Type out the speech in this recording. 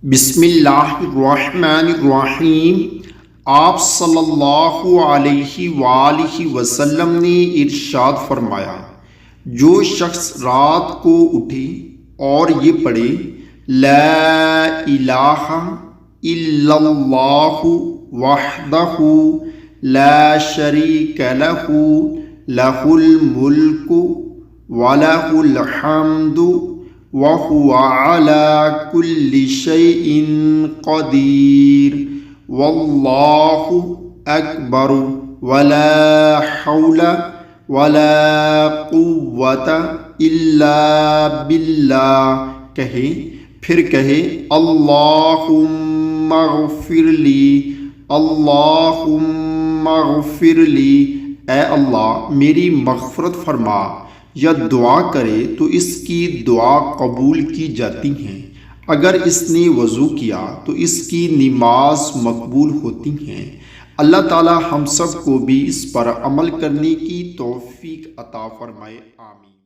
بسم اللہ الرحمن الرحیم۔ آپ صلی اللہ علیہ وآلہ وسلم نے ارشاد فرمایا، جو شخص رات کو اٹھے اور یہ پڑھے لا الہ الا اللہ وحدہ لا شریک لہ لہ الملک وَلَهُ الْحَمْدُ وَهُوَ عَلَى كُلِّ شَيْءٍ قَدِيرٌ وَاللَّهُ أَكْبَرُ وَلَا حَوْلَ وَلَا قُوَّةَ إِلَّا بِاللَّهِ کہے، پھر کہے اللہم اغفر لی، اللہم اغفر لی، اے اللہ میری مغفرت فرما، یا دعا کرے تو اس کی دعا قبول کی جاتی ہیں۔ اگر اس نے وضو کیا تو اس کی نماز مقبول ہوتی ہیں۔ اللہ تعالی ہم سب کو بھی اس پر عمل کرنے کی توفیق عطا فرمائے، آمین۔